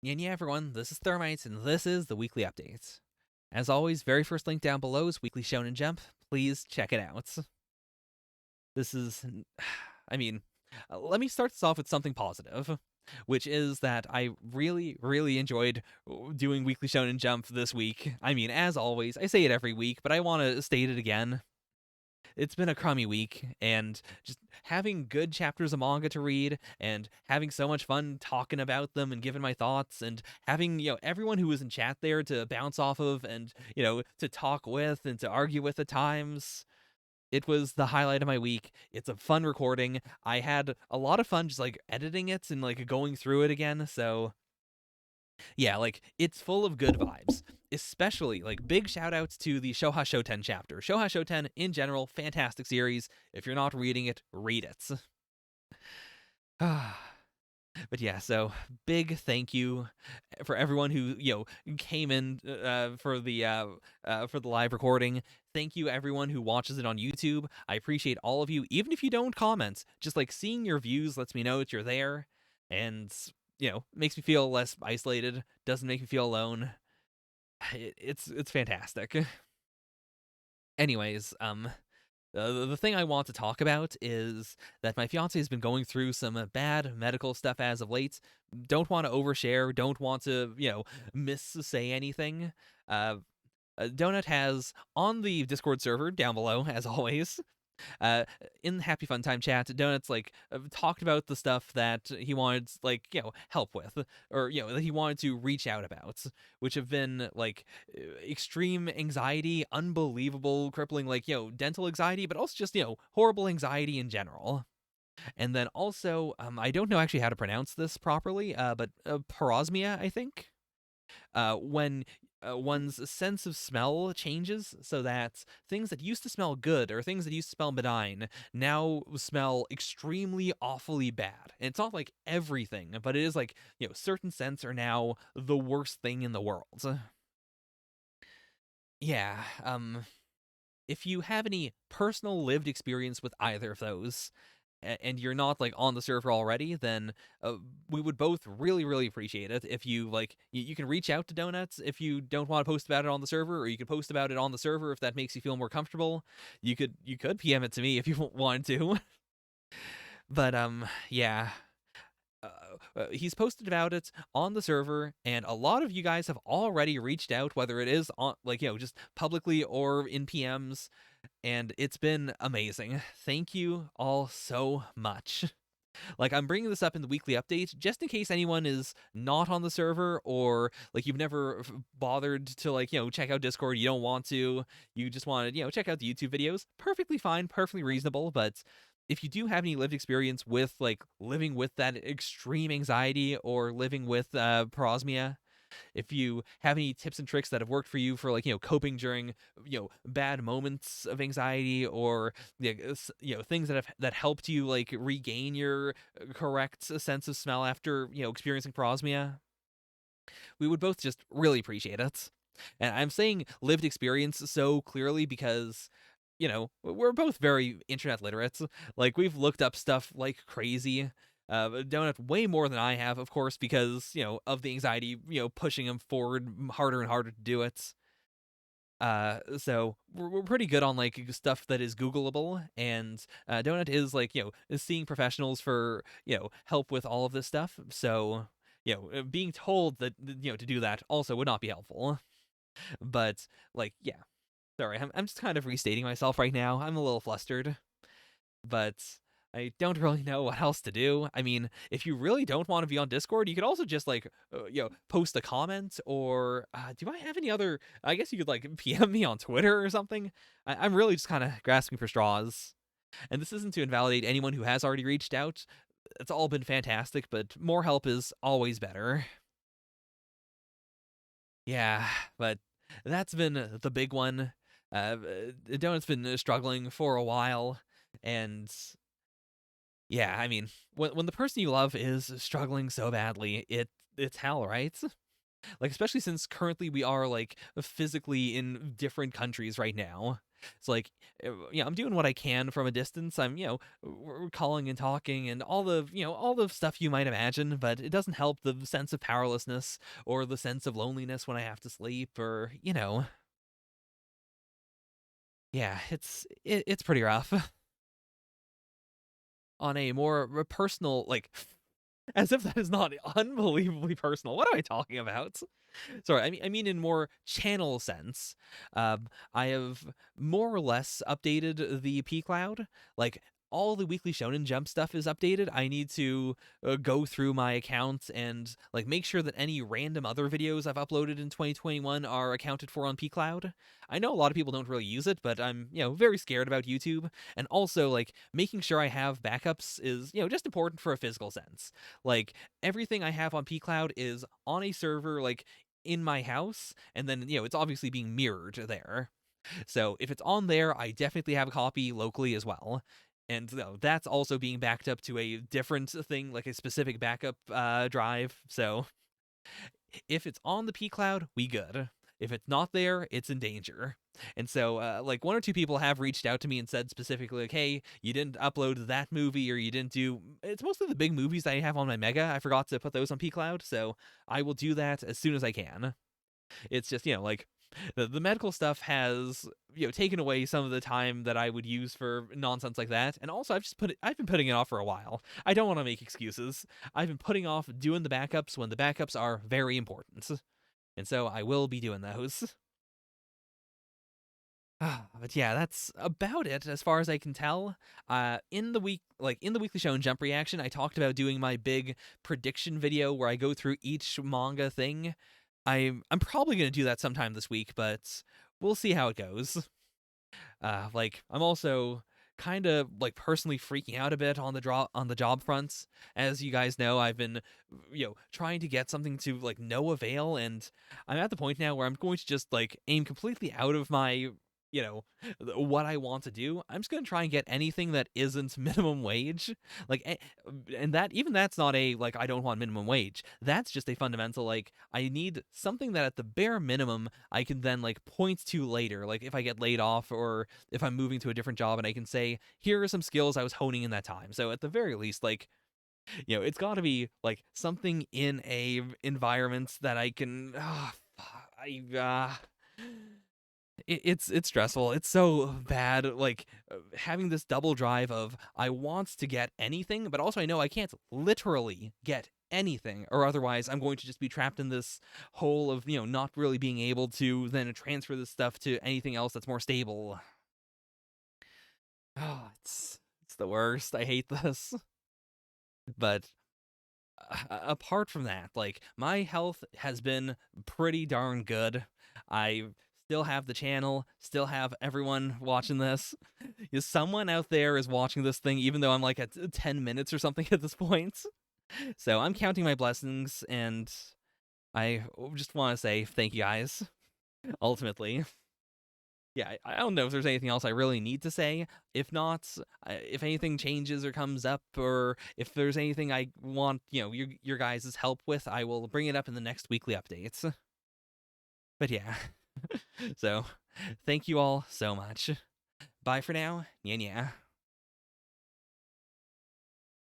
And yeah, everyone, this is Thermite, and this is the weekly update. As always, very first link down below is Weekly Shonen Jump. Please check it out. This is, I mean, let me start this off with something positive, which is that I really, really enjoyed doing Weekly Shonen Jump this week. I mean, as always, I say it every week, but I want to state it again. It's been a crummy week, and just having good chapters of manga to read and having so much fun talking about them and giving my thoughts and having, everyone who was in chat there to bounce off of and, to talk with and to argue with at times. It was the highlight of my week. It's a fun recording. I had a lot of fun just like editing it and like going through it again. So yeah, like it's full of good vibes. Especially like big shout outs to the Show-ha Shoten chapter. Show-ha Shoten in general, fantastic series. If you're not reading it, read it. But yeah, so big thank you for everyone who came in for the live recording. Thank you everyone who watches it on YouTube. I appreciate all of you, even if you don't comment. Just like seeing your views lets me know that you're there, and makes me feel less isolated. Doesn't make me feel alone. It's fantastic. Anyways, the thing I want to talk about is that my fiance has been going through some bad medical stuff as of late. Don't want to overshare. Don't want to say anything. Donut has on the Discord server down below, as always. In the Happy Fun Time chat, Donut's talked about the stuff that he wanted help with, or that he wanted to reach out about, which have been extreme anxiety, unbelievable crippling dental anxiety, but also just horrible anxiety in general. And then also I don't know actually how to pronounce this properly, but parosmia, I think. When one's sense of smell changes so that things that used to smell good or things that used to smell benign now smell extremely awfully bad. And it's not like everything, but it is certain scents are now the worst thing in the world. Yeah, if you have any personal lived experience with either of those, and you're not on the server already, then we would both really, really appreciate it if you you can reach out to Donuts if you don't want to post about it on the server, or you could post about it on the server if that makes you feel more comfortable. You could PM it to me if you wanted to. But yeah. He's posted about it on the server, and a lot of you guys have already reached out, whether it is on just publicly or in PMs, and it's been amazing. Thank you all so much. I'm bringing this up in the weekly update just in case anyone is not on the server, or you've never bothered to check out Discord, you don't want to, you just want to check out the YouTube videos. Perfectly fine, perfectly reasonable. But if you do have any lived experience with living with that extreme anxiety or living with parosmia, if you have any tips and tricks that have worked for you for coping during bad moments of anxiety, or things that helped you regain your correct sense of smell after experiencing parosmia, we would both just really appreciate it. And I'm saying lived experience so clearly because we're both very internet literate. We've looked up stuff like crazy. Donut way more than I have, of course, because of the anxiety pushing him forward harder and harder to do it. So we're pretty good on stuff that is Googleable, and Donut is is seeing professionals for help with all of this stuff. So being told that to do that also would not be helpful. But yeah, sorry, I'm just kind of restating myself right now. I'm a little flustered, but I don't really know what else to do. I mean, if you really don't want to be on Discord, you could also just post a comment, or do I have any other? I guess you could PM me on Twitter or something. I'm really just kind of grasping for straws, and this isn't to invalidate anyone who has already reached out. It's all been fantastic, but more help is always better. Yeah, but that's been the big one. Donut's been struggling for a while, and yeah, I mean, when the person you love is struggling so badly, it's hell, right? Especially since currently we are physically in different countries right now. It's like, I'm doing what I can from a distance. I'm, we're calling and talking and all the stuff you might imagine, but it doesn't help the sense of powerlessness or the sense of loneliness when I have to sleep or, yeah, it's pretty rough. On a more personal, like, as if that is not unbelievably personal. What am I talking about? Sorry, I mean in more channel sense. I have more or less updated the P Cloud. Like all the weekly Shonen Jump stuff is updated. I need to go through my accounts and like make sure that any random other videos I've uploaded in 2021 are accounted for on P Cloud. I know a lot of people don't really use it, but I'm very scared about YouTube, and also like making sure I have backups is just important for a physical sense. Like everything I have on P Cloud is on a server like in my house, and then it's obviously being mirrored there. So if it's on there, I definitely have a copy locally as well. And that's also being backed up to a different thing, like a specific backup drive. So if it's on the P Cloud, we good. If it's not there, it's in danger. And so, like, one or two people have reached out to me and said specifically, like, hey, you didn't upload that movie, or you didn't do. It's mostly the big movies I have on my Mega. I forgot to put those on P Cloud, so I will do that as soon as I can. It's just, like, the medical stuff has taken away some of the time that I would use for nonsense like that, and also I've been putting it off for a while. I don't want to make excuses. I've been putting off doing the backups when the backups are very important, and so I will be doing those. But yeah, that's about it as far as I can tell. In the weekly show and jump reaction, I talked about doing my big prediction video where I go through each manga thing. I'm probably gonna do that sometime this week, but we'll see how it goes. Like I'm also kind of like personally freaking out a bit on the job fronts. As you guys know, I've been trying to get something to like no avail, and I'm at the point now where I'm going to just like aim completely out of my you know what I want to do. I'm just going to try and get anything that isn't minimum wage. Like and that even that's not a like I don't want minimum wage. That's just a fundamental like I need something that at the bare minimum I can then like point to later, like if I get laid off or if I'm moving to a different job, and I can say here are some skills I was honing in that time. So at the very least, like it's got to be like something in a environment that I can it's stressful. It's so bad. Like having this double drive of I want to get anything, but also I know I can't literally get anything, or otherwise I'm going to just be trapped in this hole of not really being able to then transfer this stuff to anything else that's more stable. Oh, it's the worst. I hate this. But apart from that, like my health has been pretty darn good. I still have the channel, still have everyone watching this. Someone out there is watching this thing, even though I'm like at 10 minutes or something at this point. So I'm counting my blessings, and I just want to say thank you guys. Ultimately. Yeah, I don't know if there's anything else I really need to say. If not, if anything changes or comes up, or if there's anything I want, your guys' help with, I will bring it up in the next weekly updates. But yeah, so thank you all so much. Bye for now. Yeah, yeah.